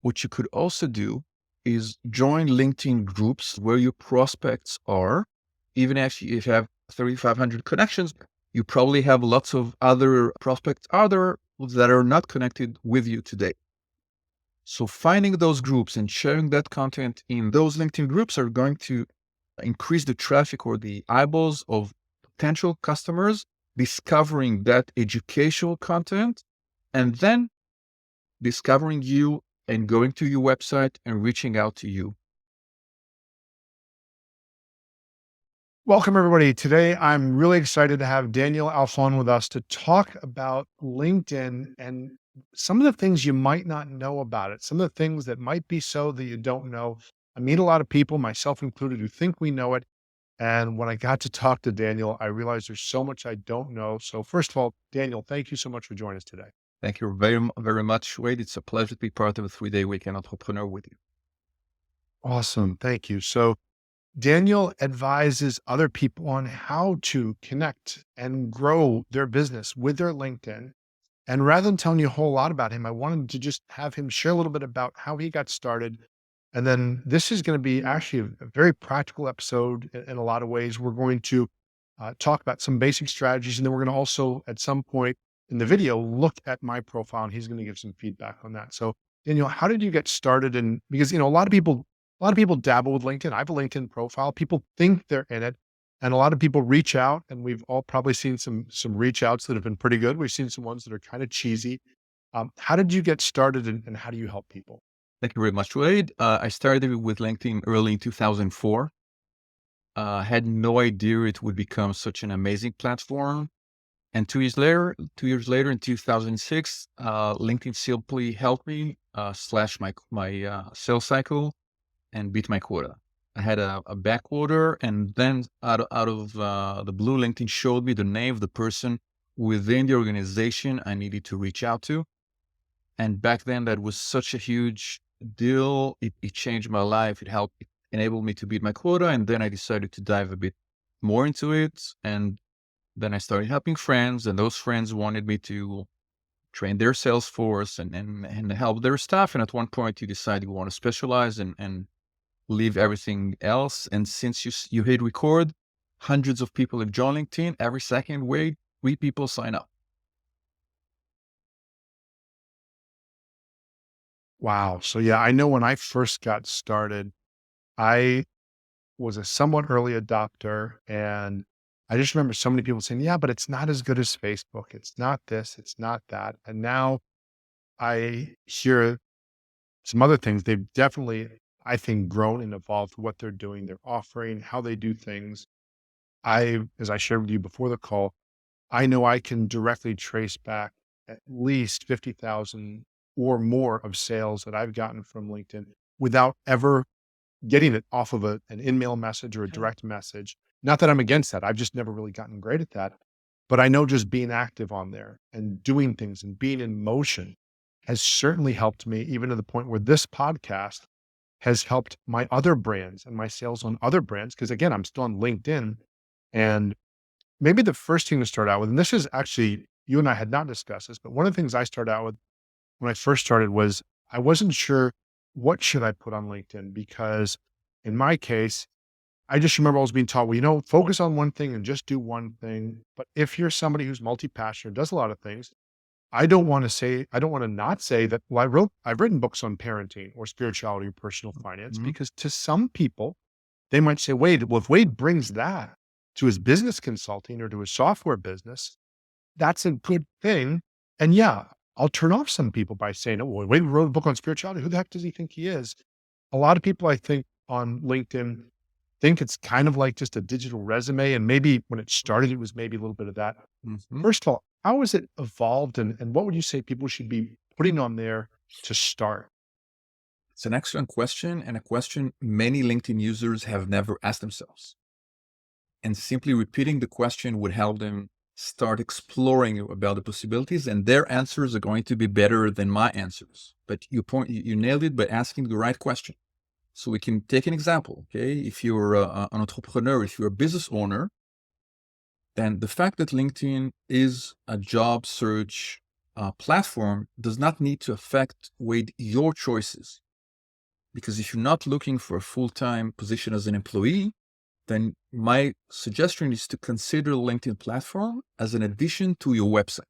What you could also do is join LinkedIn groups where your prospects are. Even if you have 3,500 connections, you probably have lots of other prospects that are not connected with you today. So finding those groups and sharing that content in those LinkedIn groups are going to increase the traffic or the eyeballs of potential customers discovering that educational content, and then discovering you and going to your website and reaching out to you. Welcome, everybody. Today, I'm really excited to have Daniel Alfon with us to talk about LinkedIn and some of the things you might not know about it, some of the things that might be so that you don't know. I meet a lot of people, myself included, who think we know it. And when I got to talk to Daniel, I realized there's so much I don't know. So, first of all, Daniel, thank you so much for joining us today. Thank you very much, Wade. It's a pleasure to be part of a 3-day weekend entrepreneur with you. Awesome. Thank you. So, Daniel advises other people on how to connect and grow their business with their LinkedIn. And rather than telling you a whole lot about him, I wanted to just have him share a little bit about how he got started. And then this is going to be actually a very practical episode in a lot of ways. We're going to talk about some basic strategies. And then we're going to also, at some point in the video, look at my profile and he's going to give some feedback on that. So, Daniel, how did you get started? And because, a lot of people dabble with LinkedIn. I have a LinkedIn profile. People think they're in it. And a lot of people reach out, and we've all probably seen some reach outs that have been pretty good. We've seen some ones that are kind of cheesy. How did you get started and how do you help people? Thank you very much, Wade. I started with LinkedIn early in 2004. Had no idea it would become such an amazing platform. And 2 years later, in 2006, LinkedIn simply helped me slash my sales cycle and beat my quota. I had a back order, and then out of the blue, LinkedIn showed me the name of the person within the organization I needed to reach out to. And back then, that was such a huge deal. It changed my life. It enabled me to beat my quota. And then I decided to dive a bit more into it. And then I started helping friends, and those friends wanted me to train their sales force and help their staff. And at one point, you decide you want to specialize and leave everything else. And since you hit record, hundreds of people have joined LinkedIn. Every second, wait, 3 people sign up. Wow. So yeah, I know when I first got started, I was a somewhat early adopter. And I just remember so many people saying, yeah, but it's not as good as Facebook. It's not this, it's not that. And now I hear some other things. They've definitely, I think, grown and evolved what they're doing, their offering, how they do things. As I shared with you before the call, I know I can directly trace back at least 50,000 or more of sales that I've gotten from LinkedIn without ever getting it off of an in-mail message or a direct message. Not that I'm against that. I've just never really gotten great at that. But I know just being active on there and doing things and being in motion has certainly helped me, even to the point where this podcast has helped my other brands and my sales on other brands. Cause again, I'm still on LinkedIn. And maybe the first thing to start out with, and this is actually, you and I had not discussed this, but one of the things I started out with when I first started was I wasn't sure what should I put on LinkedIn because in my case, I just remember I was being taught, well, focus on one thing and just do one thing. But if you're somebody who's multi-passionate, does a lot of things, I don't want to not say that, well, I've written books on parenting or spirituality or personal finance, Mhm. because to some people, they might say, Wade, well, if Wade brings that to his business consulting or to his software business, that's a good thing. And yeah, I'll turn off some people by saying, oh, well, Wade wrote a book on spirituality. Who the heck does he think he is? A lot of people, I think, on LinkedIn think it's kind of like just a digital resume. And maybe when it started, it was maybe a little bit of that. Mhm. First of all, how has it evolved and what would you say people should be putting on there to start? It's an excellent question, and a question many LinkedIn users have never asked themselves. And simply repeating the question would help them start exploring about the possibilities, and their answers are going to be better than my answers. But you nailed it by asking the right question. So we can take an example, okay? If you're an entrepreneur, if you're a business owner, then the fact that LinkedIn is a job search platform does not need to affect Wade your choices. Because if you're not looking for a full-time position as an employee, then my suggestion is to consider LinkedIn platform as an addition to your website,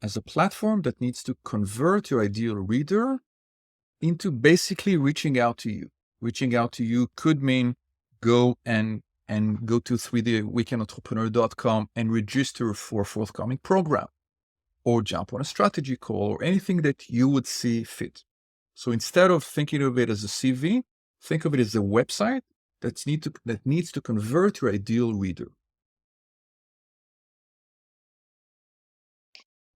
as a platform that needs to convert your ideal reader into basically reaching out to you. Reaching out to you could mean go to 3dweekendentrepreneur.com and register for a forthcoming program, or jump on a strategy call, or anything that you would see fit. So instead of thinking of it as a CV, think of it as a website that needs to convert your ideal reader.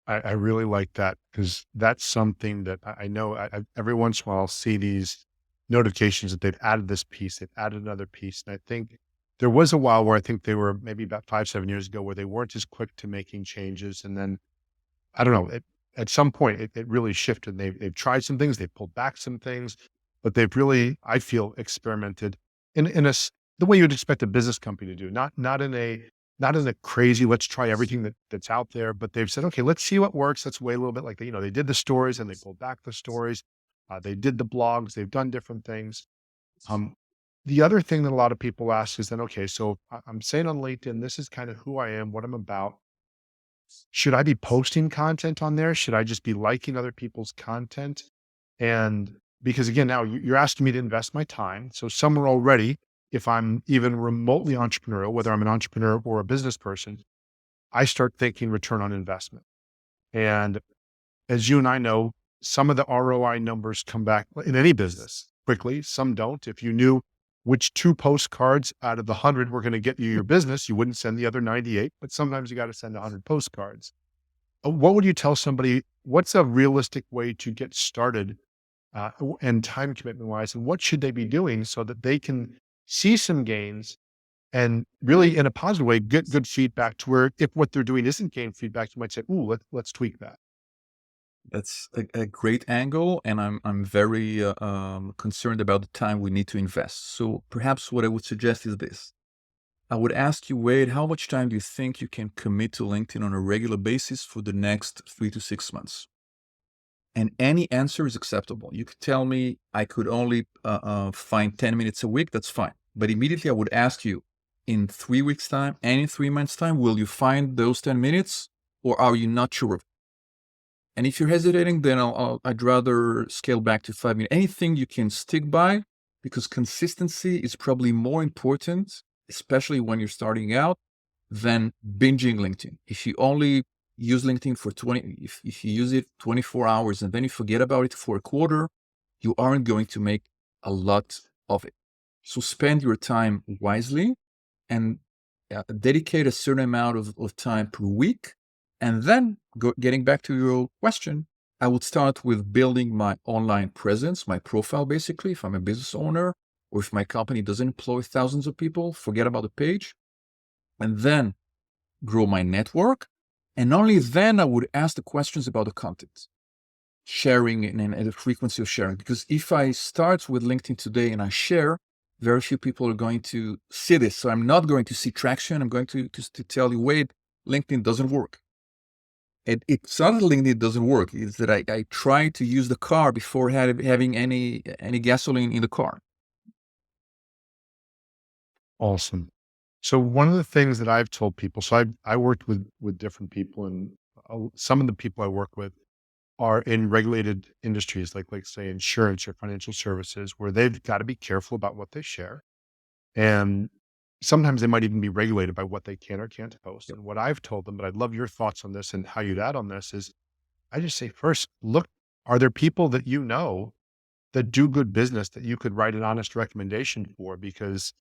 I really like that because that's something that I know every once in a while I'll see these notifications that they've added this piece, they've added another piece. And I think there was a while where I think they were maybe about 5, 7 years ago where they weren't as quick to making changes. And then I don't know, at some point it really shifted. They've tried some things, they've pulled back some things, but they've really, I feel, experimented the way you'd expect a business company to do, not in a crazy, let's try everything that's out there, but they've said, okay, let's see what works. Let's wait a little bit. Like, they did the stories and they pulled back the stories. They did the blogs, they've done different things. Um, the other thing that a lot of people ask is then, okay, so I'm saying on LinkedIn, this is kind of who I am, what I'm about. Should I be posting content on there? Should I just be liking other people's content? And because again, now you're asking me to invest my time. So somewhere already, if I'm even remotely entrepreneurial, whether I'm an entrepreneur or a business person, I start thinking return on investment. And as you and I know, some of the ROI numbers come back in any business quickly, some don't. If you knew which 2 postcards out of the 100 were going to get you your business, you wouldn't send the other 98, but sometimes you got to send 100 postcards. What would you tell somebody? What's a realistic way to get started and time commitment wise? And what should they be doing so that they can see some gains and really in a positive way, get good feedback to where if what they're doing isn't gain feedback, you might say, ooh, let's tweak that. That's a great angle, and I'm very concerned about the time we need to invest. So perhaps what I would suggest is this. I would ask you, Wade, how much time do you think you can commit to LinkedIn on a regular basis for the next 3 to 6 months? And any answer is acceptable. You could tell me I could only find 10 minutes a week. That's fine. But immediately I would ask you, in 3 weeks' time and in 3 months' time, will you find those 10 minutes, or are you not sure? And if you're hesitating, then I'd rather scale back to 5 minutes. Anything you can stick by, because consistency is probably more important, especially when you're starting out, than binging LinkedIn. If you only use LinkedIn for if you use it 24 hours and then you forget about it for a quarter, you aren't going to make a lot of it. So spend your time wisely and dedicate a certain amount of time per week. And then getting back to your question, I would start with building my online presence, my profile, basically, if I'm a business owner, or if my company doesn't employ thousands of people, forget about the page, and then grow my network. And only then I would ask the questions about the content, sharing and the frequency of sharing. Because if I start with LinkedIn today and I share, very few people are going to see this. So I'm not going to see traction. I'm going to tell you, wait, LinkedIn doesn't work. It's not that LinkedIn doesn't work. It's that I try to use the car before having any gasoline in the car. Awesome. So one of the things that I've told people, so I worked with different people, and some of the people I work with are in regulated industries, like say insurance or financial services, where they've got to be careful about what they share. And sometimes they might even be regulated by what they can or can't post. And what I've told them, but I'd love your thoughts on this and how you'd add on this, is I just say, first, look, are there people that you know that do good business that you could write an honest recommendation for? Because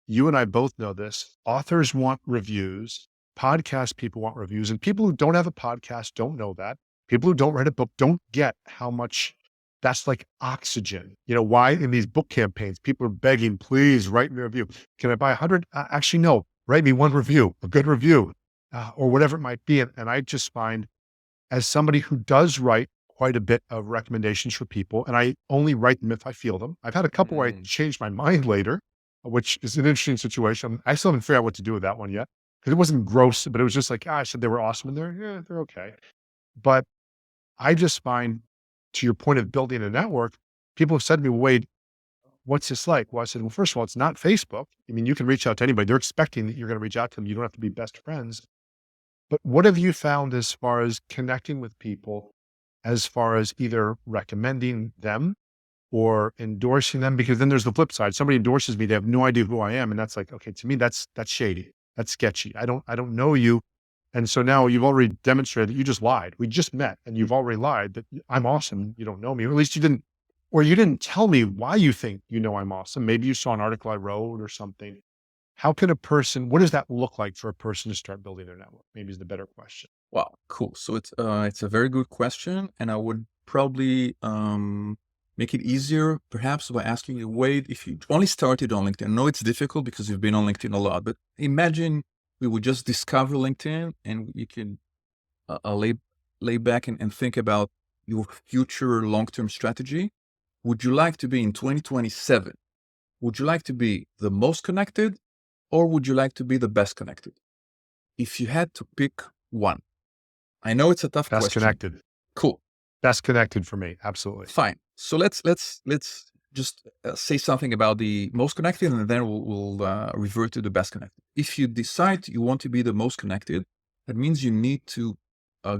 you and I both know this. Authors want reviews, podcast people want reviews, and people who don't have a podcast don't know that. People who don't write a book don't get how much that's like oxygen. Why in these book campaigns, people are begging, please write me a review. Can I buy 100? Actually, no, write me one review, a good review, or whatever it might be. And I just find, as somebody who does write quite a bit of recommendations for people, and I only write them if I feel them. I've had a couple where I changed my mind later, which is an interesting situation. I still haven't figured out what to do with that one yet, because it wasn't gross, but it was just like, I said they were awesome and they're okay. But I just find, to your point of building a network, people have said to me, well, Wade, what's this like? Well, I said, well, first of all, it's not Facebook. I mean, you can reach out to anybody. They're expecting that you're going to reach out to them. You don't have to be best friends. But what have you found as far as connecting with people, as far as either recommending them or endorsing them? Because then there's the flip side. Somebody endorses me, they have no idea who I am. And that's like, okay, to me, that's shady. That's sketchy. I don't know you. And so now you've already demonstrated that you just lied. We just met and you've already lied that I'm awesome. You don't know me, or at least you didn't, or you didn't tell me why you think you know I'm awesome. Maybe you saw an article I wrote or something. How can a person, what does that look like for a person to start building their network? Maybe is the better question. Wow, cool. So it's a very good question, and I would probably make it easier perhaps by asking you, Wade, if you only started on LinkedIn. I know it's difficult because you've been on LinkedIn a lot, but imagine we would just discover LinkedIn and you can lay back and think about your future long-term strategy. Would you like to be in 2027? Would you like to be the most connected, or would you like to be the best connected? If you had to pick one, I know it's a tough Best question. connected. Cool. Best connected for me. Absolutely. Fine. So let's just say something about the most connected, and then we'll revert to the best connected. If you decide you want to be the most connected, that means you need to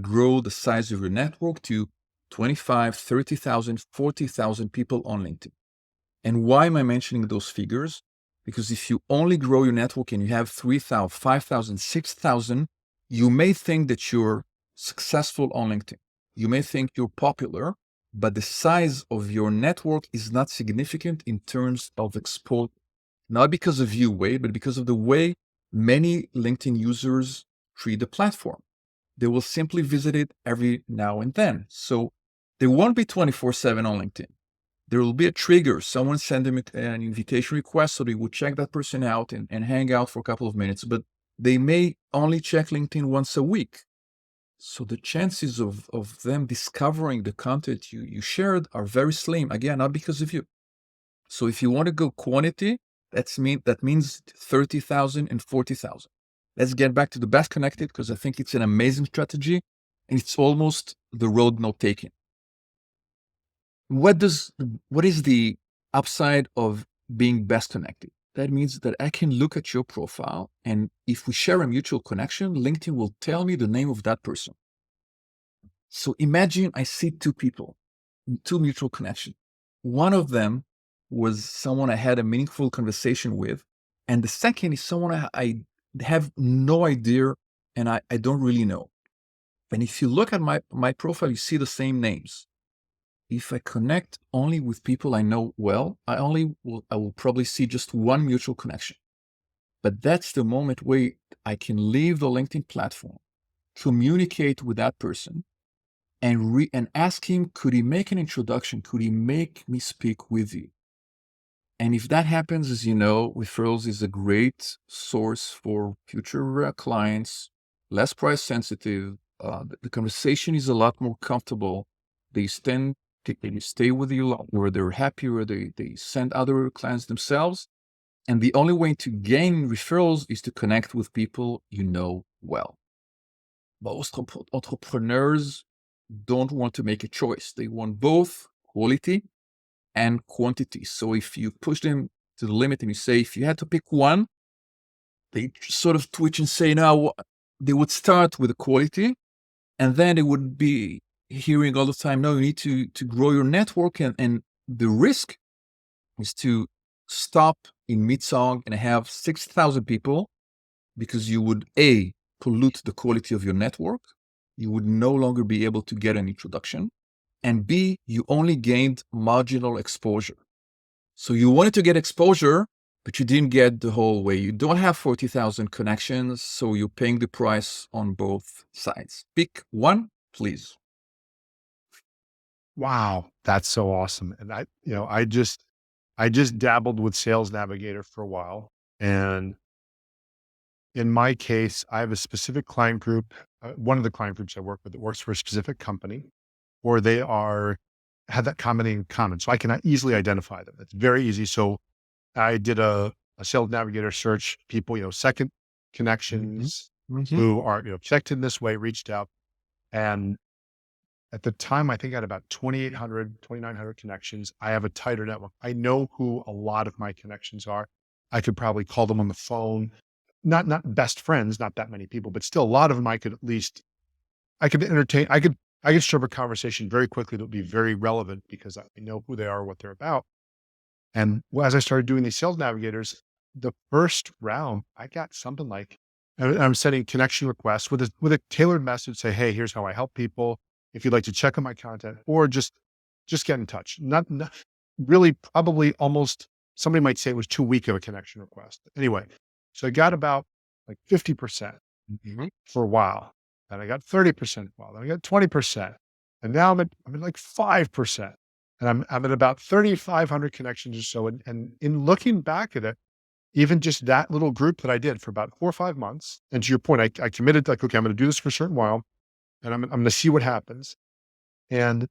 grow the size of your network to 25, 30,000, 40,000 people on LinkedIn. And why am I mentioning those figures? Because if you only grow your network and you have 3,000, 5,000, 6,000, you may think that you're successful on LinkedIn. You may think you're popular, but the size of your network is not significant in terms of exposure. Not because of you, Wade, but because of the way many LinkedIn users treat the platform. They will simply visit it every now and then. So they won't be 24/7 on LinkedIn. There will be a trigger. Someone send them an invitation request, so they will check that person out and hang out for a couple of minutes, but they may only check LinkedIn once a week. So the chances of them discovering the content you shared are very slim. Again, not because of you. So if you want to go quantity, that means 30,000 and 40,000. Let's get back to the best connected, because I think it's an amazing strategy and it's almost the road not taken. What is the upside of being best connected? That means that I can look at your profile, and if we share a mutual connection, LinkedIn will tell me the name of that person. So imagine I see two people, two mutual connections. One of them was someone I had a meaningful conversation with, and the second is someone I have no idea and I don't really know. And if you look at my profile, you see the same names. If I connect only with people I know well, I will probably see just one mutual connection. But that's the moment where I can leave the LinkedIn platform, communicate with that person, and ask him, could he make an introduction? Could he make me speak with you? And if that happens, as you know, referrals is a great source for future clients, less price sensitive. The conversation is a lot more comfortable. They stay with you longer, they're happier, they send other clients themselves. And the only way to gain referrals is to connect with people you know well. Most entrepreneurs don't want to make a choice. They want both quality and quantity. So if you push them to the limit and you say, if you had to pick one, they sort of twitch and say, no, they would start with the quality, and then they would be hearing all the time, no, you need to grow your network. And the risk is to stop in mid-song and have 6,000 people, because you would pollute the quality of your network. You would no longer be able to get an introduction. And B, you only gained marginal exposure. So you wanted to get exposure, but you didn't get the whole way. You don't have 40,000 connections, so you're paying the price on both sides. Pick one, please. Wow, that's so awesome. And I just dabbled with Sales Navigator for a while. And in my case, I have a specific client group, one of the client groups I work with that works for a specific company, or they have that common in common. So I can easily identify them. It's very easy. So I did a Sales Navigator search, people, second Mm-hmm. connections Mm-hmm. who are, connected in this way, reached out. And At the time, I think I had about 2,800, 2,900 connections. I have a tighter network. I know who a lot of my connections are. I could probably call them on the phone. Not best friends, not that many people, but still a lot of them I could at least I could entertain. I could start a conversation very quickly that would be very relevant because I know who they are, what they're about. And as I started doing these sales navigators, the first round, I got something like I'm sending connection requests with a tailored message, say, "Hey, here's how I help people. If you'd like to check on my content, or just get in touch." Not really, probably almost somebody might say it was too weak of a connection request. Anyway, so I got about like 50% Mhm. for a while, and I got 30% for a while, then I got 20%, and now I'm at like 5%. And I'm at about 3,500 connections or so. And in looking back at it, even just that little group that I did for about 4 or 5 months, and to your point, I committed like, okay, I'm going to do this for a certain while, and I'm going to see what happens. And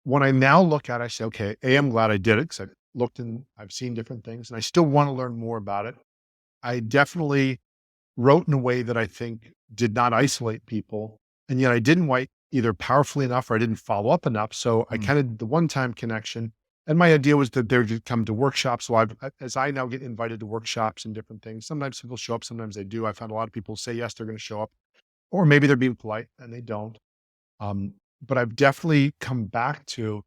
when I now look at it, I say, okay, I'm glad I did it because I've looked and I've seen different things, and I still want to learn more about it. I definitely wrote in a way that I think did not isolate people, and yet I didn't write either powerfully enough or I didn't follow up enough. So I Mm. kind of did the one-time connection, and my idea was that they would come to workshops. So as I now get invited to workshops and different things, sometimes people show up, sometimes they do. I found a lot of people say yes, they're going to show up, or maybe they're being polite and they don't. But I've definitely come back to,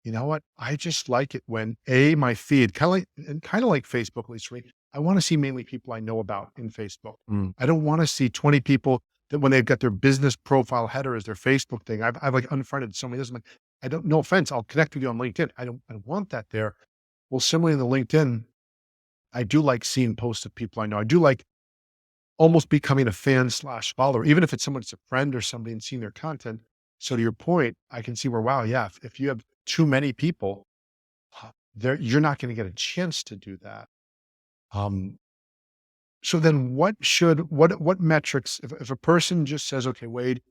you know what? I just like it when my feed kind of like Facebook, at least for me. I want to see mainly people I know about in Facebook. Mm. I don't want to see 20 people that when they've got their business profile header as their Facebook thing. I've like unfriended so many of those. I'm like, I don't, no offense. I'll connect with you on LinkedIn. I don't want that there. Well, similarly in the LinkedIn, I do like seeing posts of people I know. I do like almost becoming a fan slash follower, even if it's someone that's a friend or somebody and seeing their content. So to your point, I can see where, wow, yeah, if you have too many people, there you're not gonna get a chance to do that. Um, so then what metrics if a person just says, "Okay, Wade,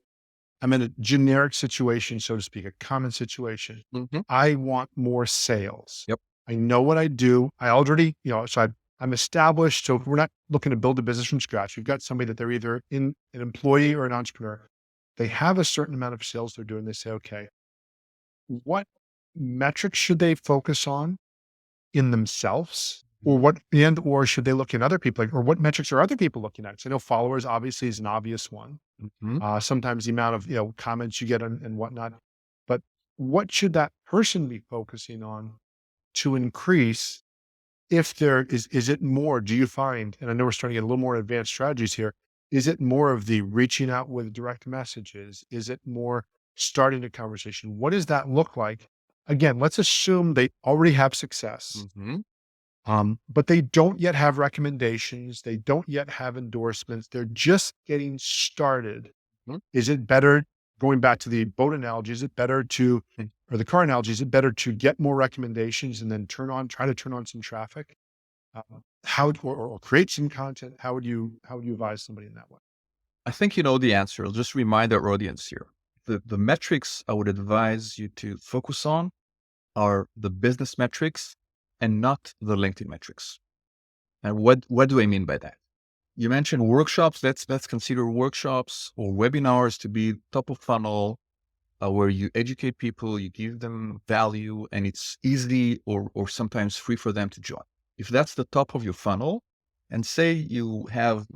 I'm in a generic situation, so to speak, a common situation. Mhm. I want more sales. Yep. I know what I do. I already, I'm established. So if we're not looking to build a business from scratch, we've got somebody that they're either in an employee or an entrepreneur. They have a certain amount of sales they're doing. They say, okay, what metrics should they focus on in themselves? Or Mhm. or should they look in other people, like, or what metrics are other people looking at? So I know followers obviously is an obvious one. Mhm. Sometimes the amount of, comments you get and whatnot. But what should that person be focusing on to increase if there is it more, do you find, and I know we're starting to get a little more advanced strategies here, is it more of the reaching out with direct messages? Is it more starting a conversation? What does that look like? Again, let's assume they already have success, Mhm. but they don't yet have recommendations. They don't yet have endorsements. They're just getting started. Mhm. Is it better, going back to the boat analogy, is it better to, Mm. or the car analogy, is it better to get more recommendations and then try to turn on some traffic? Uh, or create some content? How would you advise somebody in that way? I think you know the answer. I'll just remind our audience here. The metrics I would advise you to focus on are the business metrics and not the LinkedIn metrics. And what do I mean by that? You mentioned workshops. Let's consider workshops or webinars to be top of funnel, where you educate people, you give them value, and it's easy or sometimes free for them to join. If that's the top of your funnel, and say you have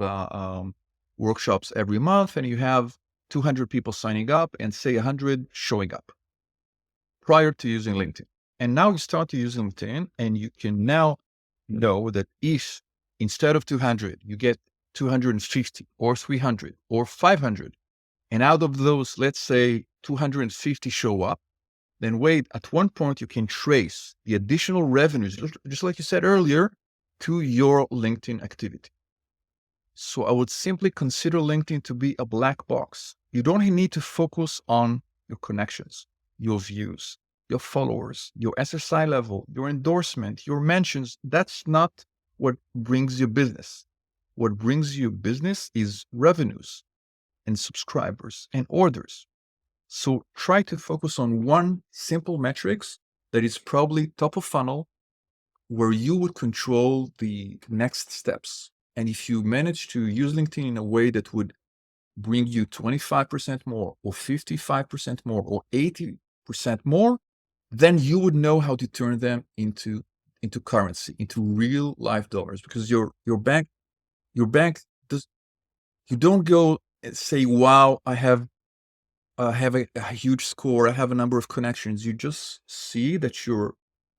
workshops every month, and you have 200 people signing up, and say 100 showing up prior to using LinkedIn, and now you start to use LinkedIn, and you can now know that if instead of 200 you get 250 or 300 or 500, and out of those, let's say 250 show up, then wait, at one point you can trace the additional revenues, just like you said earlier, to your LinkedIn activity. So I would simply consider LinkedIn to be a black box. You don't need to focus on your connections, your views, your followers, your SSI level, your endorsement, your mentions. That's not what brings you business. What brings you business is revenues and subscribers and orders. So try to focus on one simple metrics that is probably top of funnel, where you would control the next steps. And if you manage to use LinkedIn in a way that would bring you 25% more or 55% more or 80% more, then you would know how to turn them into currency, into real life dollars, because your bank does, you don't go and say, wow, I have a huge score, I have a number of connections. You just see that your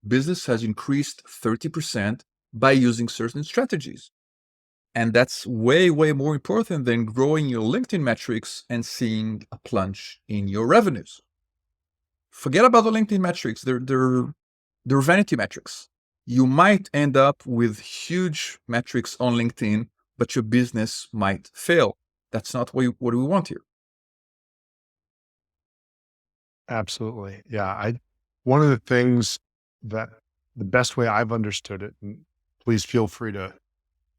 business has increased 30% by using certain strategies. And that's way, way more important than growing your LinkedIn metrics and seeing a plunge in your revenues. Forget about the LinkedIn metrics. They're vanity metrics. You might end up with huge metrics on LinkedIn, but your business might fail. That's not what we want here. Absolutely. Yeah. One of the things that the best way I've understood it, and please feel free to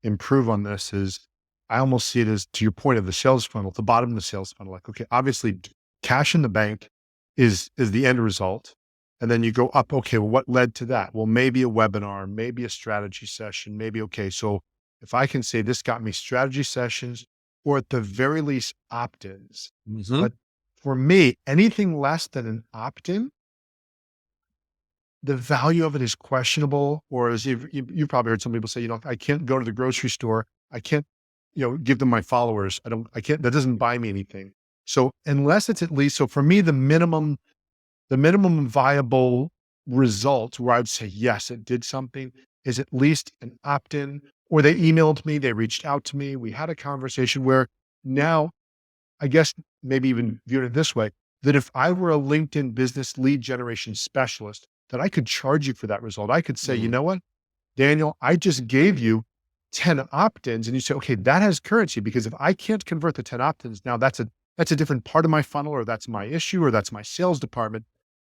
improve on this, is I almost see it as, to your point of the sales funnel, at the bottom of the sales funnel. Like, okay, obviously cash in the bank is the end result. And then you go up, okay, well, what led to that? Well, maybe a webinar, maybe a strategy session, maybe, okay, so if I can say this got me strategy sessions, or at the very least opt-ins. Mm-hmm. But for me, anything less than an opt-in, the value of it is questionable. Or as you've probably heard some people say, I can't go to the grocery store. I can't, give them my followers. I can't, that doesn't buy me anything. So unless it's at least, so for me, the minimum viable result where I'd say, yes, it did something, is at least an opt-in, or they emailed me, they reached out to me, we had a conversation where now, I guess maybe even viewed it this way, that if I were a LinkedIn business lead generation specialist, that I could charge you for that result. I could say, you know what, Daniel, I just gave you 10 opt-ins. And you say, okay, that has currency, because if I can't convert the 10 opt-ins, now that's a different part of my funnel, or that's my issue, or that's my sales department.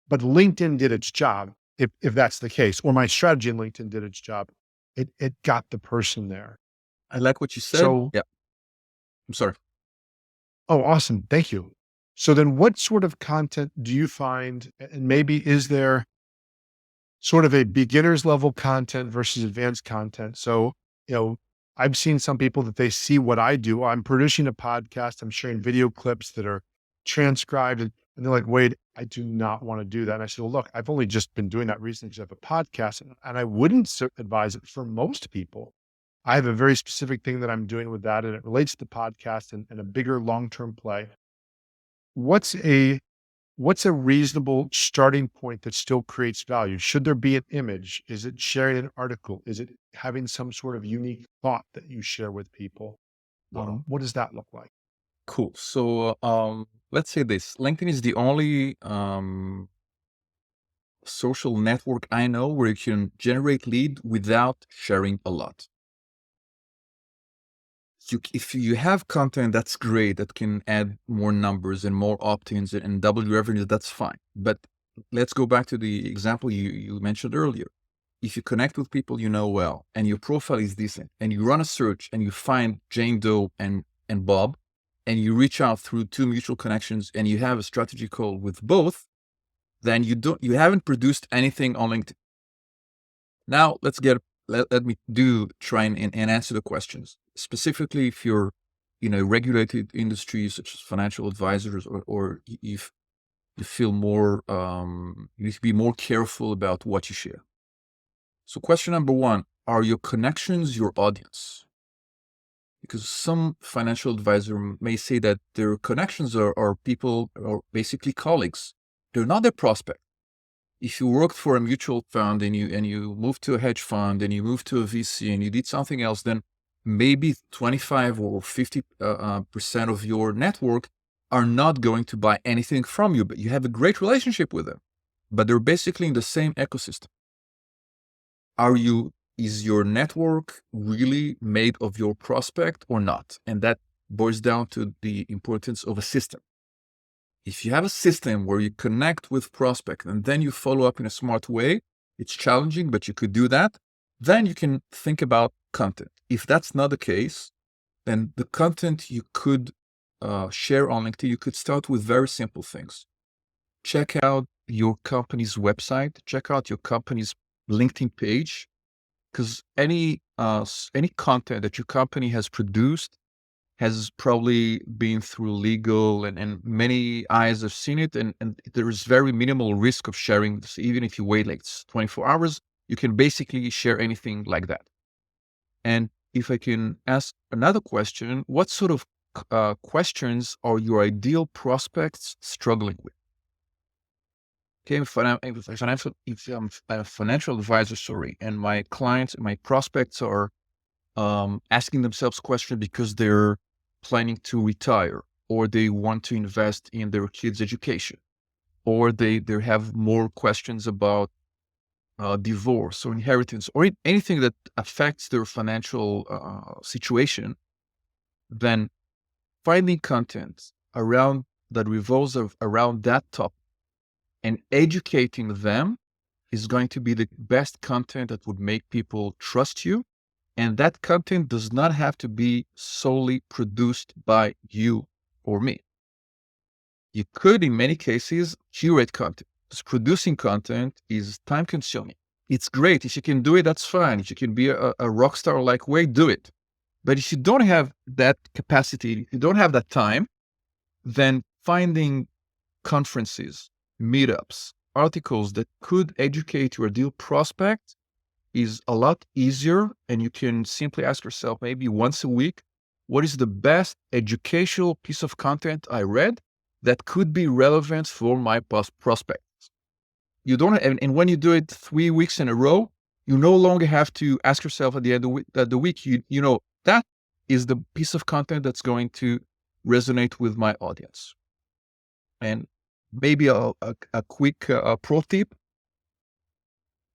But LinkedIn did its job, if that's the case, or my strategy in LinkedIn did its job. It got the person there. I like what you said. So, Yeah. I'm sorry. oh, awesome. Thank you. So then what sort of content do you find, and maybe is there sort of a beginner's level content versus advanced content? So, I've seen some people that they see what I do. I'm producing a podcast, I'm sharing video clips that are transcribed, and they're like, wait, I do not want to do that. And I said, well, look, I've only just been doing that recently because I have a podcast, and I wouldn't advise it for most people. I have a very specific thing that I'm doing with that, and it relates to the podcast and a bigger long-term play. What's a reasonable starting point that still creates value? Should there be an image? Is it sharing an article? Is it having some sort of unique thought that you share with people? Wow. What does that look like? Cool. So let's say this. LinkedIn is the only social network I know where you can generate lead without sharing a lot. If you have content, that's great. That can add more numbers and more opt-ins and double your revenue, that's fine. But let's go back to the example you mentioned earlier. If you connect with people you know well, and your profile is decent, and you run a search and you find Jane Doe and Bob, and you reach out through two mutual connections, and you have a strategy call with both, then you haven't produced anything on LinkedIn. Now let me try and answer the questions. Specifically, if you're in a regulated industry such as financial advisors, or if you feel more, you need to be more careful about what you share. So question number one, are your connections your audience? Because some financial advisor may say that their connections are people, or basically colleagues. They're not their prospect. If you worked for a mutual fund and you moved to a hedge fund and you moved to a VC and you did something else, then maybe 25 or 50% of your network are not going to buy anything from you, but you have a great relationship with them. But they're basically in the same ecosystem. Is your network really made of your prospect or not? And that boils down to the importance of a system. If you have a system where you connect with prospect and then you follow up in a smart way, it's challenging, but you could do that. Then you can think about content. If that's not the case, then the content you could share on LinkedIn, you could start with very simple things. Check out your company's website, check out your company's LinkedIn page, because any content that your company has produced has probably been through legal and many eyes have seen it. And there is very minimal risk of sharing this. Even if you wait like 24 hours, you can basically share anything like that. And if I can ask another question, what sort of questions are your ideal prospects struggling with? Okay, if I'm a financial advisor, sorry, and my clients, my prospects are asking themselves questions because they're planning to retire, or they want to invest in their kids' education, or they have more questions about divorce or inheritance, or anything that affects their financial situation, then finding content around that revolves around that topic and educating them is going to be the best content that would make people trust you. And that content does not have to be solely produced by you or me. You could, in many cases, curate content. Because producing content is time consuming. It's great. If you can do it, that's fine. If you can be a rock star like Wade, do it. But if you don't have that capacity, if you don't have that time, then finding conferences, meetups, articles that could educate your ideal prospect is a lot easier. And you can simply ask yourself maybe once a week, what is the best educational piece of content I read that could be relevant for my prospects? You don't, and when you do it 3 weeks in a row, you no longer have to ask yourself at the end of the week, you know, that is the piece of content that's going to resonate with my audience. And maybe a quick pro tip,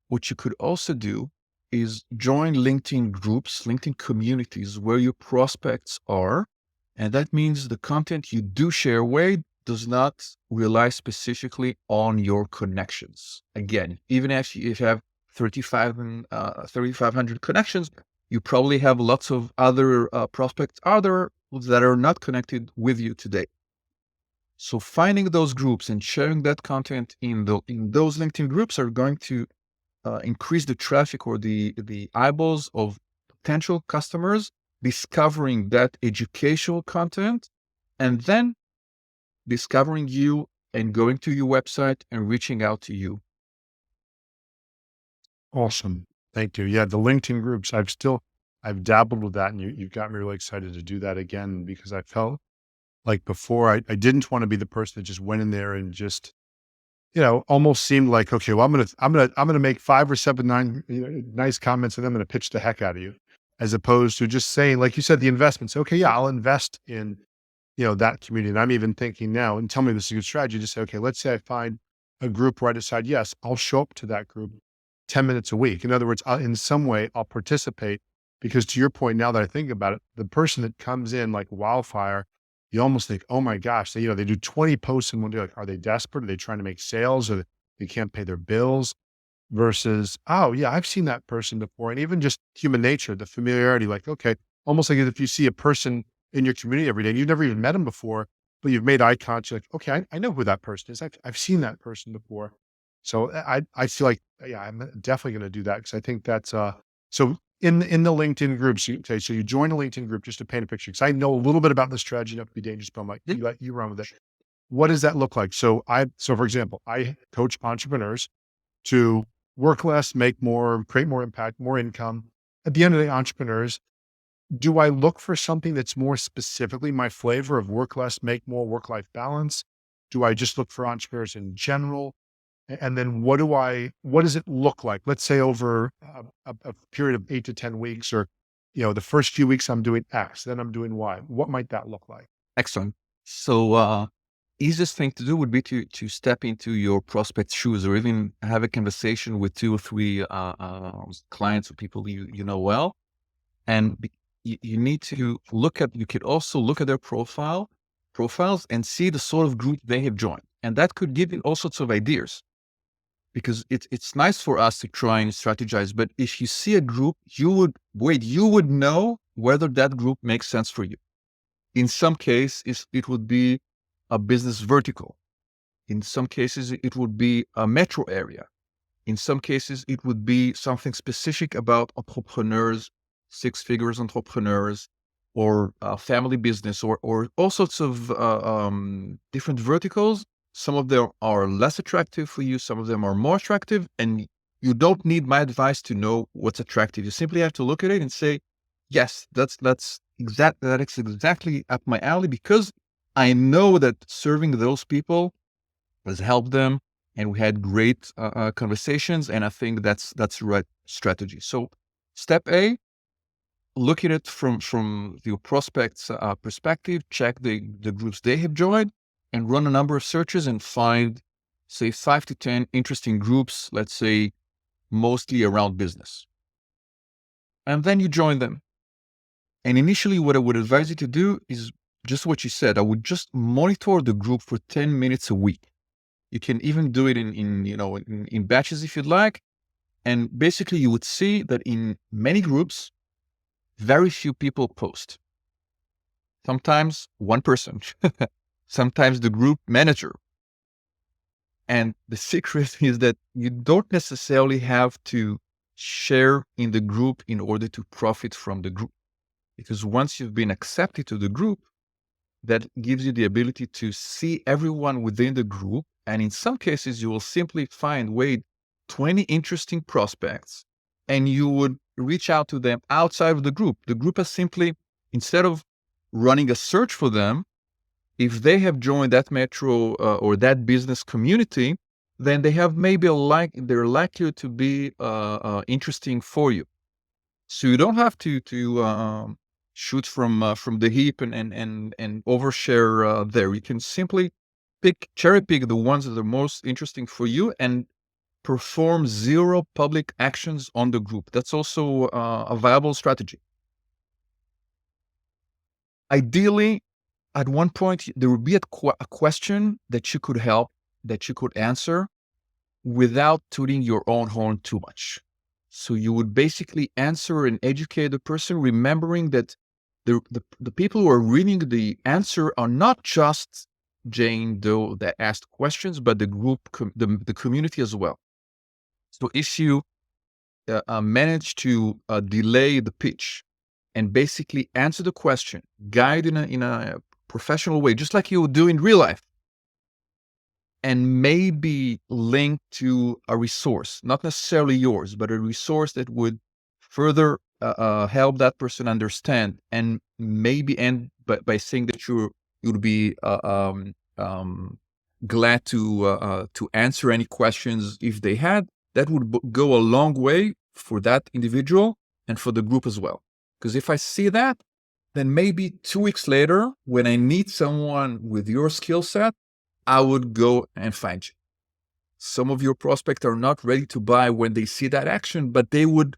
what you could also do is join LinkedIn groups, LinkedIn communities where your prospects are. And that means the content you do share away does not rely specifically on your connections. Again, even if you have 3,500 connections, you probably have lots of other prospects that are not connected with you today. So finding those groups and sharing that content in those LinkedIn groups are going to increase the traffic or the eyeballs of potential customers discovering that educational content, and then discovering you and going to your website and reaching out to you. Awesome. Thank you. Yeah, the LinkedIn groups, I've dabbled with that, and you've got me really excited to do that again, because I felt like before I didn't want to be the person that just went in there and just, almost seemed like, okay, well, I'm gonna make 5 or 7, 9, nice comments, and I'm gonna pitch the heck out of you, as opposed to just saying, like you said, the investments. Okay, yeah, I'll invest in, that community. And I'm even thinking now, and tell me this is a good strategy, just say, okay, let's say I find a group where I decide, yes, I'll show up to that group 10 minutes a week. In other words, in some way I'll participate, because to your point, now that I think about it, the person that comes in like wildfire, you almost think, oh my gosh, they do 20 posts in one day. Like, are they desperate? Are they trying to make sales, or they can't pay their bills? Versus, oh yeah, I've seen that person before. And even just human nature, the familiarity, like, okay, almost like if you see a person in your community every day, and you've never even met them before, but you've made eye contact, like, okay, I know who that person is. I've seen that person before. So I feel like, yeah, I'm definitely going to do that, because I think that's, so in the LinkedIn groups, okay, so you join a LinkedIn group, just to paint a picture, because I know a little bit about the strategy, not to be dangerous, but I'm like, you run with it. What does that look like? So for example, I coach entrepreneurs to work less, make more, create more impact, more income. At the end of the day, entrepreneurs, do I look for something that's more specifically my flavor of work less, make more, work-life balance? Do I just look for entrepreneurs in general? And then what does it look like? Let's say over a period of 8 to 10 weeks, or, the first few weeks I'm doing X, then I'm doing Y. What might that look like? Excellent. So easiest thing to do would be to step into your prospect's shoes, or even have a conversation with 2 or 3 clients or people you know well. And you need to you could also look at their profiles and see the sort of group they have joined. And that could give you all sorts of ideas, because it's nice for us to try and strategize. But if you see a group, you would know whether that group makes sense for you. In some cases, it would be a business vertical. In some cases, it would be a metro area. In some cases, it would be something specific about entrepreneurs, 6 figures entrepreneurs, or family business, or all sorts of different verticals. Some of them are less attractive for you. Some of them are more attractive, and you don't need my advice to know what's attractive. You simply have to look at it and say, yes, that's exactly up my alley, because I know that serving those people has helped them, and we had great conversations. And I think that's the right strategy. So step A, look at it from your prospects perspective, check the groups they have joined, and run a number of searches and find, say, 5 to 10 interesting groups, let's say mostly around business. And then you join them. And initially, what I would advise you to do is just what you said. I would just monitor the group for 10 minutes a week. You can even do it in batches if you'd like. And basically, you would see that in many groups, very few people post. Sometimes one person, sometimes the group manager. And the secret is that you don't necessarily have to share in the group in order to profit from the group. Because once you've been accepted to the group, that gives you the ability to see everyone within the group. And in some cases, you will simply find, 20 interesting prospects, and you would reach out to them outside of the group. The group has simply, instead of running a search for them, if they have joined that metro or that business community, then they have maybe they're likely to be interesting for you. So you don't have to shoot from the hip and overshare there. You can simply cherry pick the ones that are most interesting for you and perform zero public actions on the group. That's also a viable strategy. Ideally, at one point, there would be a question that you could answer without tooting your own horn too much. So you would basically answer and educate the person, remembering that the people who are reading the answer are not just Jane Doe that asked questions, but the group, the community as well. So if you manage to delay the pitch and basically answer the question, guide in a professional way, just like you would do in real life, and maybe link to a resource, not necessarily yours, but a resource that would further help that person understand, and maybe end by saying that you'd be glad to answer any questions if they had. That would go a long way for that individual and for the group as well. Because if I see that, then maybe 2 weeks later, when I need someone with your skill set, I would go and find you. Some of your prospects are not ready to buy when they see that action, but they would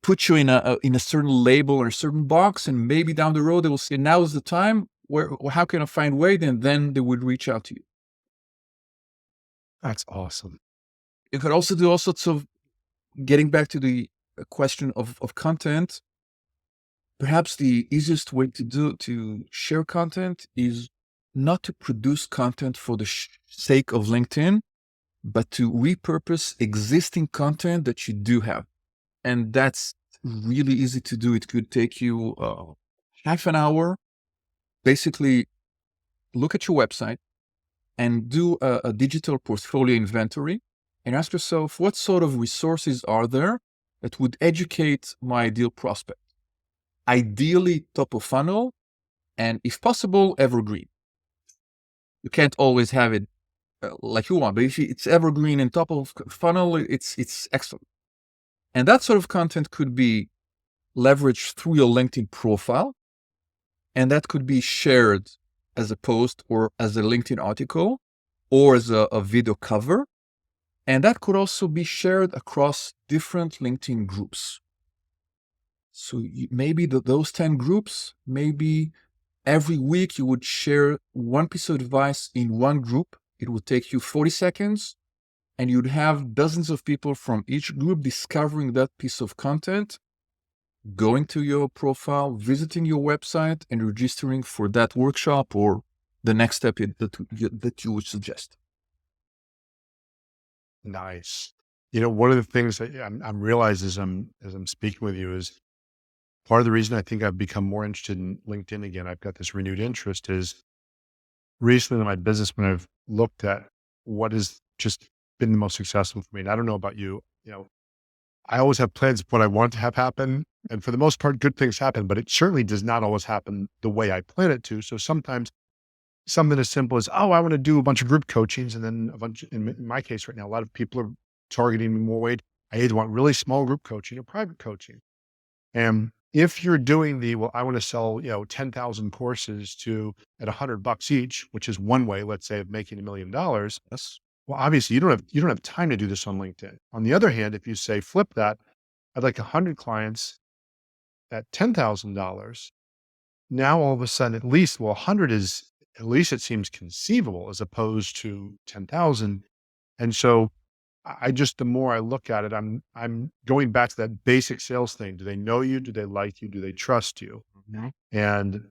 put you in a certain label or a certain box, and maybe down the road they will say, now is the time. How can I find Wade? And then they would reach out to you. That's awesome. You could also do all sorts of, getting back to the question of content. Perhaps the easiest way to share content is not to produce content for the sake of LinkedIn, but to repurpose existing content that you do have. And that's really easy to do. It could take you half an hour. Basically, look at your website and do a digital portfolio inventory and ask yourself, what sort of resources are there that would educate my ideal prospect? Ideally, top of funnel, and if possible, evergreen. You can't always have it like you want, but if it's evergreen and top of funnel, it's excellent. And that sort of content could be leveraged through your LinkedIn profile, and that could be shared as a post or as a LinkedIn article or as a video cover. And that could also be shared across different LinkedIn groups. So maybe those 10 groups, maybe every week you would share one piece of advice in one group. It would take you 40 seconds, and you'd have dozens of people from each group discovering that piece of content, going to your profile, visiting your website, and registering for that workshop or the next step that you would suggest. Nice. One of the things that I'm realizing as I'm speaking with you is part of the reason I think I've become more interested in LinkedIn again, I've got this renewed interest is recently in my business when I've looked at what has just been the most successful for me. And I don't know about you, I always have plans of what I want to have happen. And for the most part, good things happen, but it certainly does not always happen the way I plan it to. So sometimes something as simple as, oh, I want to do a bunch of group coachings. And then a bunch, in my case right now, a lot of people are targeting me more weight. I either want really small group coaching or private coaching. And if you're doing well, I want to sell, 10,000 courses at $100 each, which is one way, let's say, of making $1 million. Yes. Well, obviously you don't have time to do this on LinkedIn. On the other hand, if you say flip that, I'd like 100 clients at $10,000. Now all of a sudden, at least, 100 is, at least it seems conceivable as opposed to 10,000. And so I just, the more I look at it, I'm going back to that basic sales thing. Do they know you? Do they like you? Do they trust you? Mhm. And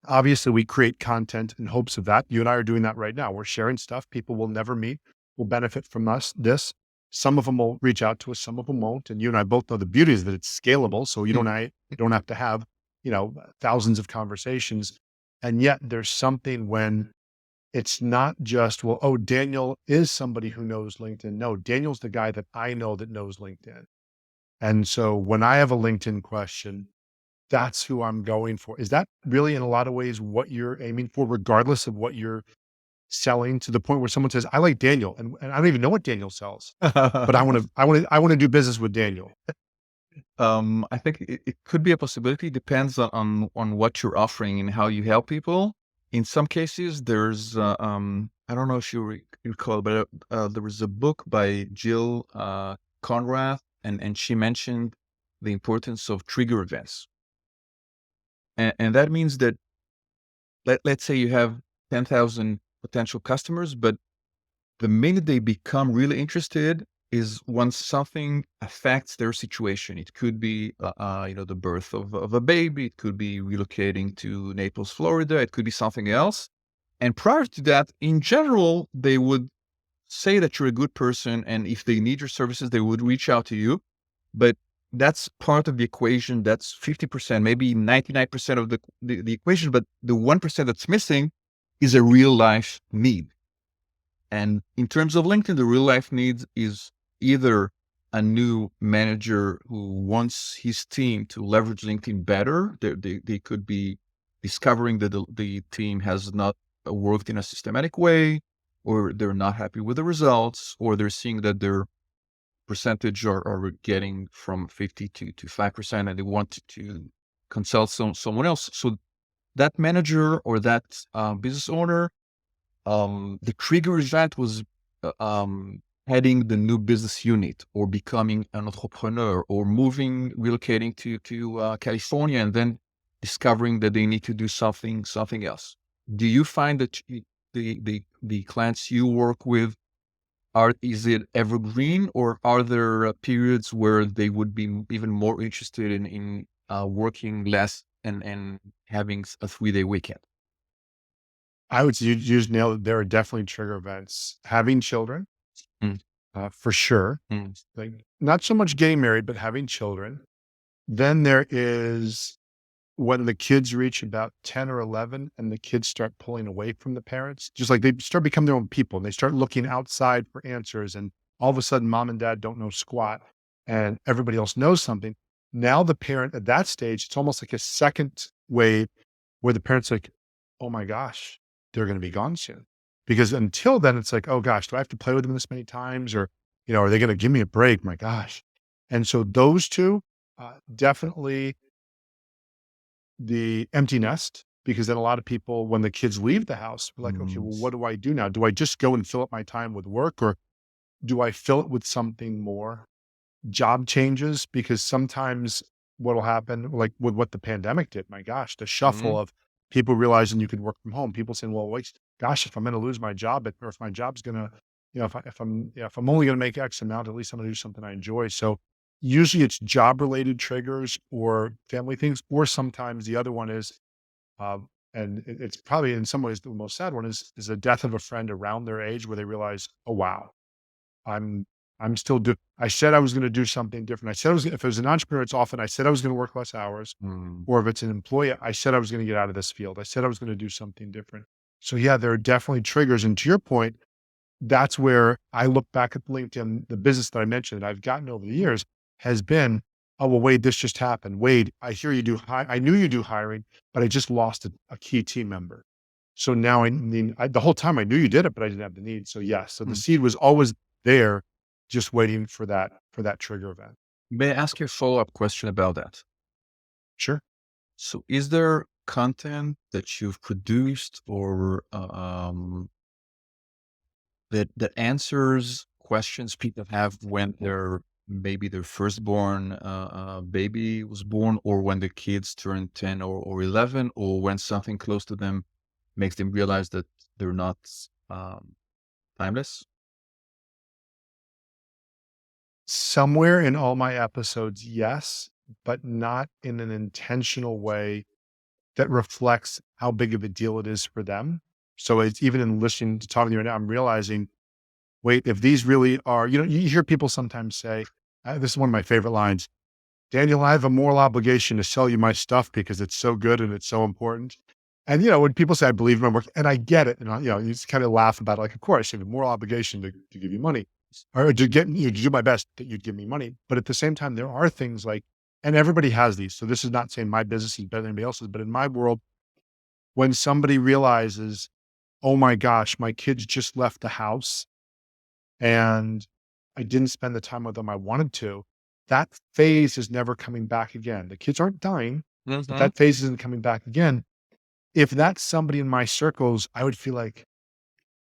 obviously we create content in hopes of that. You and I are doing that right now. We're sharing stuff people will never meet, will benefit from this. Some of them will reach out to us, some of them won't. And you and I both know the beauty is that it's scalable. So you don't have to have, thousands of conversations. And yet there's something when it's not just, well, oh, Daniel is somebody who knows LinkedIn. No, Daniel's the guy that I know that knows LinkedIn. And so when I have a LinkedIn question, that's who I'm going for. Is that really in a lot of ways what you're aiming for, regardless of what you're selling, to the point where someone says, I like Daniel, and I don't even know what Daniel sells, but I want to do business with Daniel. I think it could be a possibility. Depends on what you're offering and how you help people. In some cases, there's I don't know if you recall, but there was a book by Jill Conrad, and she mentioned the importance of trigger events, and that means that let's say you have 10,000 potential customers, but the minute they become really interested is when something affects their situation. It could be, the birth of a baby. It could be relocating to Naples, Florida. It could be something else. And prior to that, in general, they would say that you're a good person. And if they need your services, they would reach out to you. But that's part of the equation. That's 50%, maybe 99% of the equation. But the 1% that's missing is a real life need. And in terms of LinkedIn, the real life needs is either a new manager who wants his team to leverage LinkedIn better. They could be discovering that the team has not worked in a systematic way, or they're not happy with the results, or they're seeing that their percentage are getting from 50 to 5%, and they want to consult someone else. So that manager or that business owner, the trigger event was heading the new business unit, or becoming an entrepreneur, or relocating to California, and then discovering that they need to do something else. Do you find that the clients you work with, is it evergreen, or are there periods where they would be even more interested in working less and having a 3-day weekend? I would say you just nailed it. There are definitely trigger events. Having children, Mm, for sure. mm, Like, not so much getting married, but having children. Then there is when the kids reach about 10 or 11 and the kids start pulling away from the parents, just like they start becoming their own people and they start looking outside for answers. And all of a sudden, mom and dad don't know squat and everybody else knows something. Now, the parent at that stage, it's almost like a second wave where the parent's like, oh my gosh, they're going to be gone soon. Because until then, it's like, oh gosh, do I have to play with them this many times? Or, are they going to give me a break? My gosh. And so those two, definitely the empty nest, because then a lot of people, when the kids leave the house, are like, okay, mm, well, what do I do now? Do I just go and fill up my time with work, or do I fill it with something more? Job changes, because sometimes what'll happen, like with what the pandemic did, my gosh, the shuffle mm. of people realizing you could work from home, people saying, well, wait, gosh, if I'm going to lose my job, or if my job's going to, if I'm only going to make X amount, at least I'm going to do something I enjoy. So usually it's job related triggers or family things, or sometimes the other one is, and it's probably in some ways the most sad one is the death of a friend around their age, where they realize, oh, wow, I'm I said I was going to do something different. I said if it was an entrepreneur, it's often I said I was going to work less hours, Mm. or if it's an employee, I said I was going to get out of this field. I said I was going to do something different. So yeah, there are definitely triggers. And to your point, that's where I look back at LinkedIn, the business that I mentioned that I've gotten over the years has been, oh, well, Wade, this just happened. Wade, I hear you do, I knew you do hiring, but I just lost a key team member. So now the whole time I knew you did it, but I didn't have the need. So yes, so the Mm. seed was always there, just waiting for that trigger event. May I ask you a follow-up question about that? Sure. So is there content that you've produced or that answers questions people have when maybe their firstborn baby was born, or when the kids turn 10 or 11, or when something close to them makes them realize that they're not um, timeless? Somewhere in all my episodes, yes, but not in an intentional way that reflects how big of a deal it is for them. So it's even in listening to talking to you right now, I'm realizing, wait, if these really are, you hear people sometimes say, this is one of my favorite lines, Daniel, I have a moral obligation to sell you my stuff because it's so good and it's so important. And, when people say, I believe in my work, and I get it, and, you just kind of laugh about it. Like, of course, you have a moral obligation to give you money or to to do my best that you'd give me money. But at the same time, there are things like, and everybody has these. So this is not saying my business is better than anybody else's, but in my world, when somebody realizes, oh my gosh, my kids just left the house and I didn't spend the time with them I wanted to, that phase is never coming back again. The kids aren't dying, but Mhm. that phase isn't coming back again. If that's somebody in my circles, I would feel like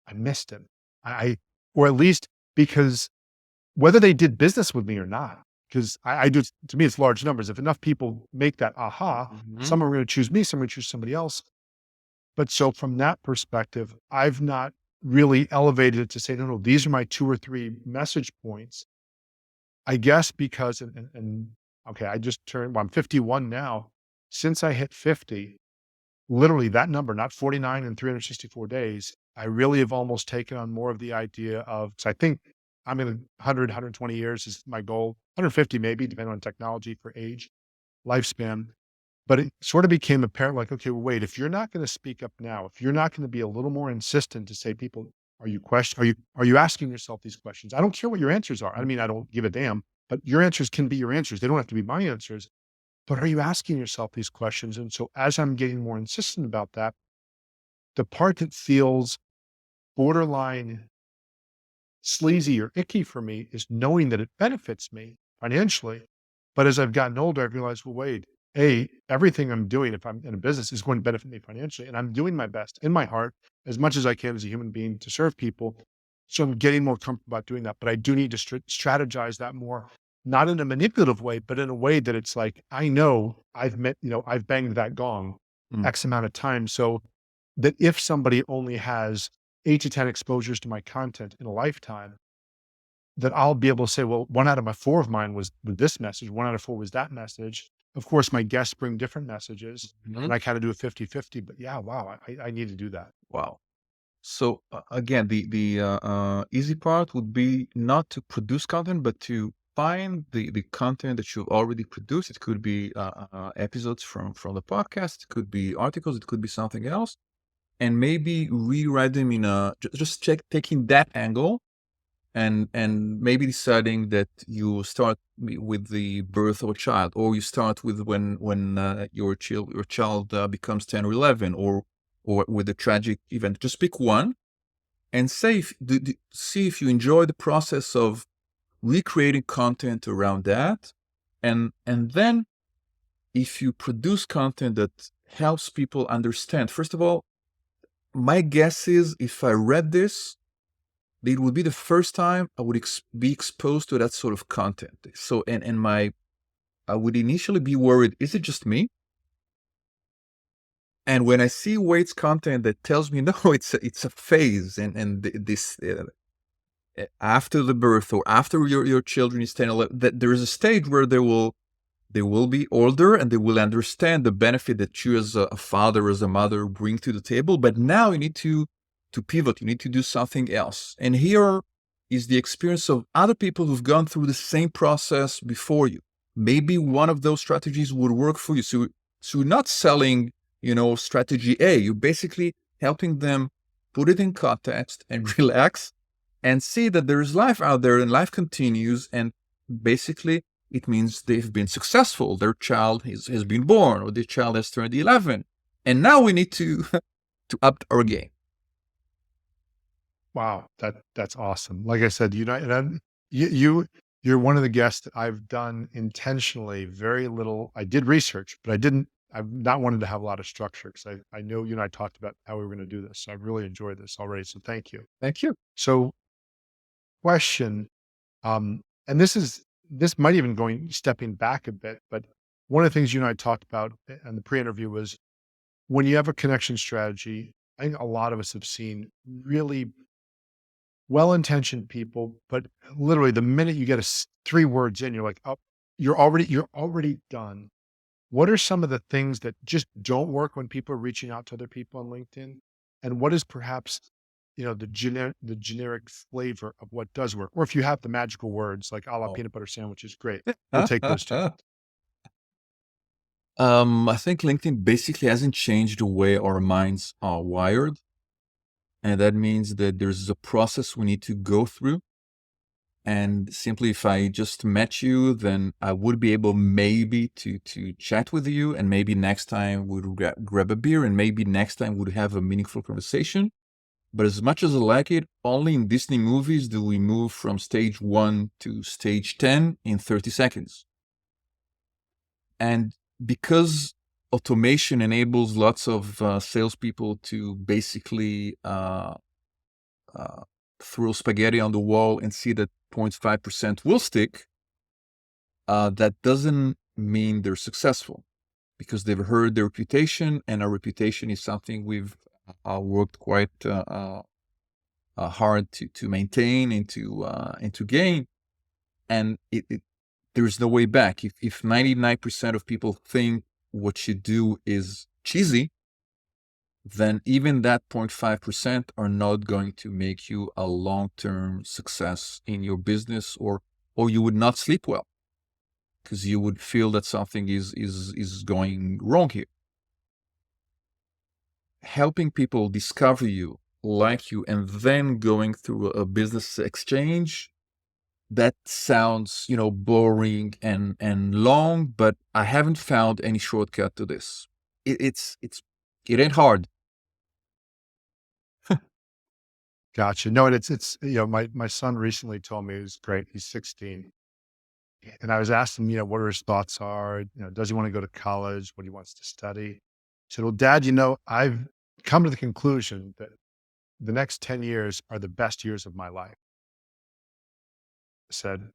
I missed him. I or at least because whether they did business with me or not, because I do, to me, it's large numbers. If enough people make that aha, Mhm. some are going to choose me, some are going to choose somebody else. But so from that perspective, I've not really elevated it to say, no, no, these are my 2 or 3 message points. I guess because, okay, I'm 51 now. Since I hit 50, literally that number, not 49 and 364 days, I really have almost taken on more of the idea of, so I think I'm in 120 years is my goal, 150 maybe, depending on technology for age, lifespan. But it sort of became apparent like, okay, well, wait, if you're not going to speak up now, if you're not going to be a little more insistent to say, people, are you asking yourself these questions? I don't care what your answers are. I mean, I don't give a damn, but your answers can be your answers. They don't have to be my answers. But are you asking yourself these questions? And so as I'm getting more insistent about that, the part that feels borderline sleazy or icky for me is knowing that it benefits me financially. But as I've gotten older, I've realized, well, wait, everything I'm doing, if I'm in a business, is going to benefit me financially. And I'm doing my best in my heart as much as I can as a human being to serve people. So I'm getting more comfortable about doing that. But I do need to strategize that more, not in a manipulative way, but in a way that it's like, I know I've banged that gong Mm. X amount of times. So that if somebody only has 8 to 10 exposures to my content in a lifetime, that I'll be able to say, well, 1 out of my 4 of mine was with this message, 1 out of 4 was that message. Of course, my guests bring different messages Mhm. and I kind of do a 50-50. But yeah, wow, I need to do that. Wow. So again, the easy part would be not to produce content, but to find the content that you've already produced. It could be episodes from the podcast. It could be articles. It could be something else, and maybe rewrite them in just taking that angle, and maybe deciding that you start with the birth of a child, or you start with when your child becomes 10 or 11, or with a tragic event. Just pick one and see if you enjoy the process of recreating content around that, and then if you produce content that helps people understand. First of all, my guess is if I read this, it would be the first time I would be exposed to that sort of content. So, and I would initially be worried, is it just me? And when I see Wade's content that tells me, no, it's a phase, and this after the birth or after your children is 10, 11, that there is a stage where they will be older and they will understand the benefit that you as a father, as a mother, bring to the table. But now you need to pivot. You need to do something else. And here is the experience of other people who've gone through the same process before you. Maybe one of those strategies would work for you. So you're not selling, strategy A. You're basically helping them put it in context and relax and see that there's life out there and life continues. And basically, it means they've been successful. Their child has been born, or their child has turned 11. And now we need to up our game. Wow, that's awesome. Like I said, you're one of the guests that I've done intentionally very little. I did research, but I've not wanted to have a lot of structure because I know you and I talked about how we were going to do this. So I really enjoyed this already. So thank you. Thank you. So question, and this might even stepping back a bit, but one of the things you and I talked about in the pre-interview was when you have a connection strategy. I think a lot of us have seen really well-intentioned people, but literally the minute you get three words in, you're like, oh, you're already done. What are some of the things that just don't work when people are reaching out to other people on LinkedIn? And what is perhaps, the generic flavor of what does work? Or if you have the magical words like a la Oh. peanut butter sandwich is great. We'll take those too. I think LinkedIn basically hasn't changed the way our minds are wired. And that means that there's a process we need to go through. And simply, if I just met you, then I would be able maybe to chat with you, and maybe next time we'd grab a beer, and maybe next time we'd have a meaningful conversation. But as much as I like it, only in Disney movies do we move from stage 1 to stage 10 in 30 seconds. And because automation enables lots of salespeople to basically throw spaghetti on the wall and see that 0.5% will stick, that doesn't mean they're successful, because they've heard their reputation, and our reputation is something we've worked quite hard to maintain and to gain. And there's no way back. If 99% of people think what you do is cheesy, then even that 0.5% are not going to make you a long-term success in your business, or you would not sleep well because you would feel that something is going wrong here. Helping people discover you, like you, and then going through a business exchange, that sounds, boring and long, but I haven't found any shortcut to this. It ain't hard. Gotcha. No, and it's my son recently told me, it was great. He's 16. And I was asking him, what his thoughts are. Does he want to go to college? What he wants to study? He said, well, Dad, I've come to the conclusion that the next 10 years are the best years of my life. I said,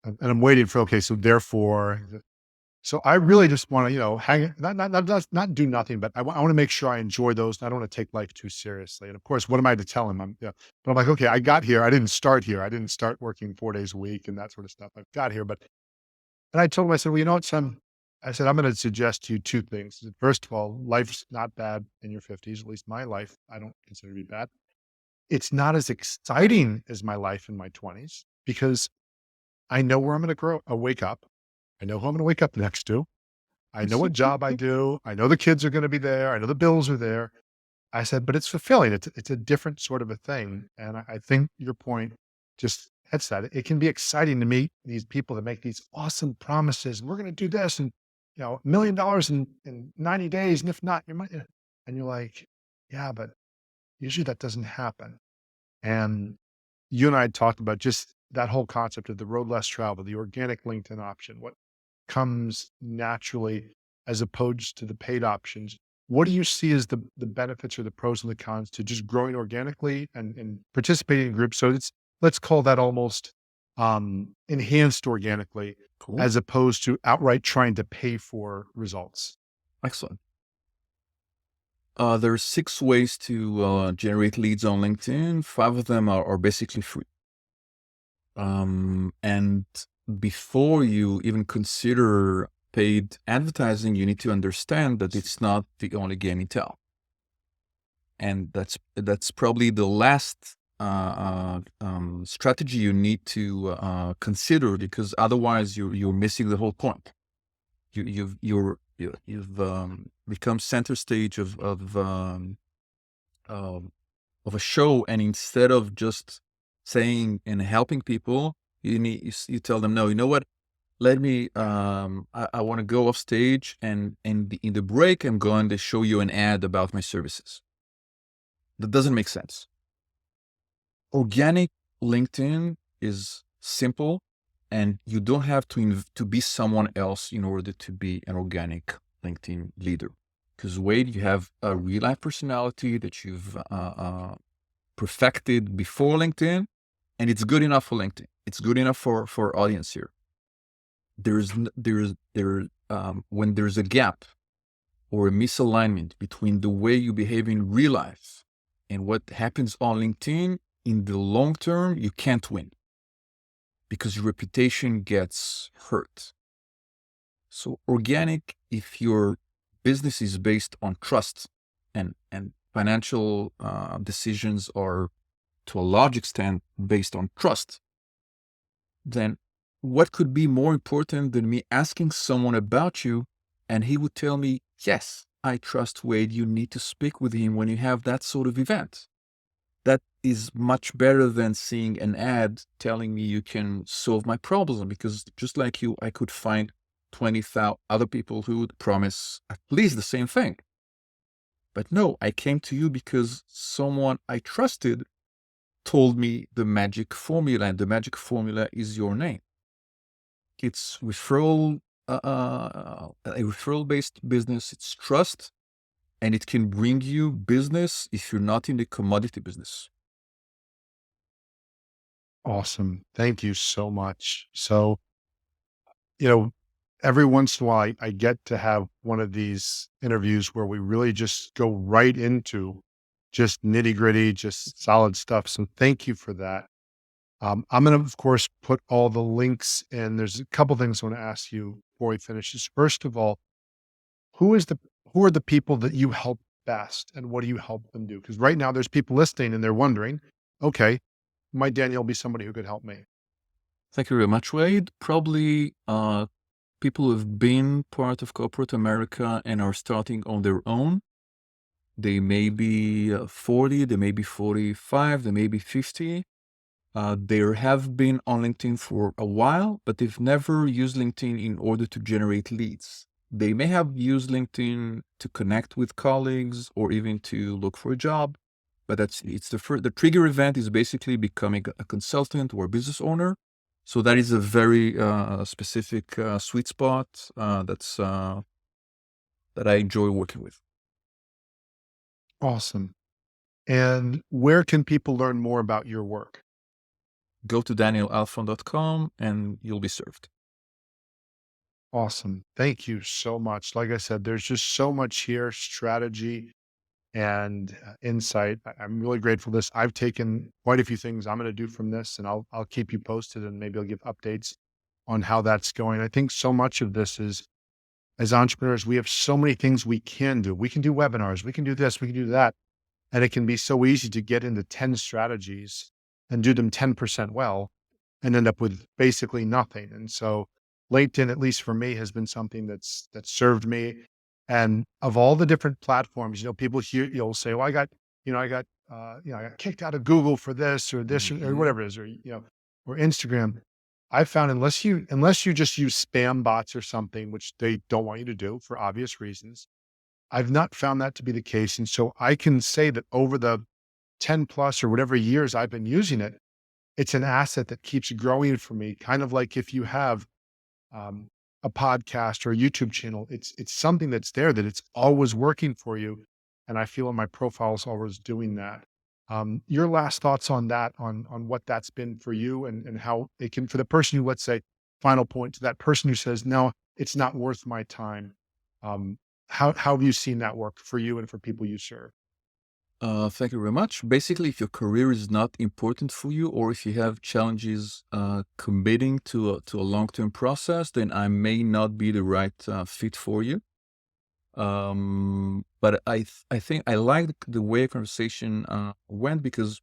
and I'm waiting for, okay, so therefore, so I really just want to, hang, not do nothing, but I want to make sure I enjoy those. And I don't want to take life too seriously. And of course, what am I to tell him? But I'm like, okay, I got here. I didn't start here. I didn't start working 4 days a week and that sort of stuff. I've got here, and I told him, I said, well, you know what, son? I said, I'm going to suggest to you two things. First of all, life's not bad in your 50s, at least my life, I don't consider to be bad. It's not as exciting as my life in my 20s because I know where I'm going to wake up. I know who I'm going to wake up next to. I know what job I do. I know the kids are going to be there. I know the bills are there. I said, but it's fulfilling. It's a different sort of a thing. And I think your point just hits that. It can be exciting to meet these people that make these awesome promises. And we're going to do this and, $1 million in 90 days. And if not, and you're like, yeah, but usually that doesn't happen. And you and I had talked about just that whole concept of the road less traveled, the organic LinkedIn option, what comes naturally as opposed to the paid options. What do you see as the benefits or the pros and the cons to just growing organically and participating in groups? So let's call that almost enhanced organically, Cool. as opposed to outright trying to pay for results. Excellent. There are 6 ways to generate leads on LinkedIn. 5 of them are basically free. And before you even consider paid advertising, you need to understand that it's not the only game in town. And that's probably the last strategy you need to consider, because otherwise you're missing the whole point. You've become center stage of a show, and instead of just saying and helping people, you tell them, no, you know what? Let me. I want to go off stage, and in the break, I'm going to show you an ad about my services. That doesn't make sense. Organic LinkedIn is simple, and you don't have to be someone else in order to be an organic LinkedIn leader. Because Wade, you have a real life personality that you've perfected before LinkedIn, and it's good enough for LinkedIn. It's good enough for audience here. When there's a gap or a misalignment between the way you behave in real life and what happens on LinkedIn, in the long term, you can't win because your reputation gets hurt. So organic, if your business is based on trust and financial decisions are to a large extent based on trust, then what could be more important than me asking someone about you and he would tell me, yes, I trust Wade, you need to speak with him when you have that sort of event. That is much better than seeing an ad telling me you can solve my problem, because just like you, I could find 20,000 other people who would promise at least the same thing. But no, I came to you because someone I trusted told me the magic formula, and the magic formula is your name. It's a referral-based business. It's trust, and it can bring you business if you're not in the commodity business. Awesome. Thank you so much. So, every once in a while, I get to have one of these interviews where we really just go right into just nitty gritty, just solid stuff. So thank you for that. I'm going to, of course, put all the links in. There's a couple things I want to ask you before we finish this. First of all, who is the who are the people that you help best, and what do you help them do? Because right now there's people listening and they're wondering, okay, might Daniel be somebody who could help me? Thank you very much, Wade. Probably people who have been part of corporate America and are starting on their own. They may be 40, they may be 45, they may be 50. They have been on LinkedIn for a while, but they've never used LinkedIn in order to generate leads. They may have used LinkedIn to connect with colleagues or even to look for a job, but the trigger event is basically becoming a consultant or a business owner. So that is a very specific sweet spot that I enjoy working with. Awesome. And where can people learn more about your work? Go to danielalfon.com and you'll be served. Awesome. Thank you so much. Like I said, there's just so much here, strategy and insight. I'm really grateful for this. I've taken quite a few things I'm going to do from this, and I'll keep you posted, and maybe I'll give updates on how that's going. I think so much of this is, as entrepreneurs, we have so many things we can do. We can do webinars, we can do this, we can do that. And it can be so easy to get into 10 strategies and do them 10% well and end up with basically nothing. And so LinkedIn, at least for me, has been something that's served me. And of all the different platforms, people here, you'll say, well, I got kicked out of Google for this or this or whatever it is, or Instagram. I found unless you just use spam bots or something, which they don't want you to do for obvious reasons, I've not found that to be the case. And so I can say that over the 10 plus or whatever years I've been using it, it's an asset that keeps growing for me. Kind of like if you have um, a podcast or a YouTube channel, it's something that's there, that it's always working for you. And I feel in my profile is always doing that. Your last thoughts on that, on what that's been for you, and how it can, for the person who, let's say, final point, to that person who says, no, it's not worth my time. Um, how have you seen that work for you and for people you serve? Thank you very much. Basically, if your career is not important for you, or if you have challenges committing to a long-term process, then I may not be the right fit for you. But I think I like the way a conversation went, because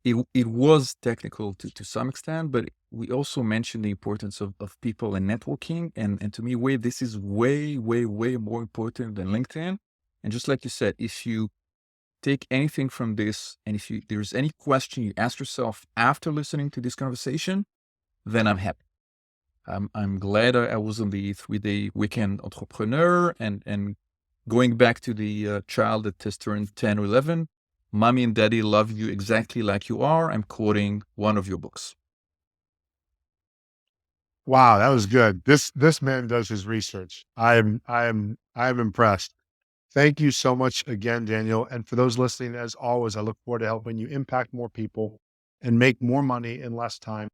it was technical to some extent, but we also mentioned the importance of people and networking. And to me, this is way, way, way more important than LinkedIn. And just like you said, if you take anything from this, and if there's any question you ask yourself after listening to this conversation, then I'm happy. I'm glad I was on the 3-day weekend entrepreneur, and going back to the child that has turned 10 or 11, mommy and daddy love you exactly like you are. I'm quoting one of your books. Wow, that was good. This man does his research. I'm impressed. Thank you so much again, Daniel. And for those listening, as always, I look forward to helping you impact more people and make more money in less time.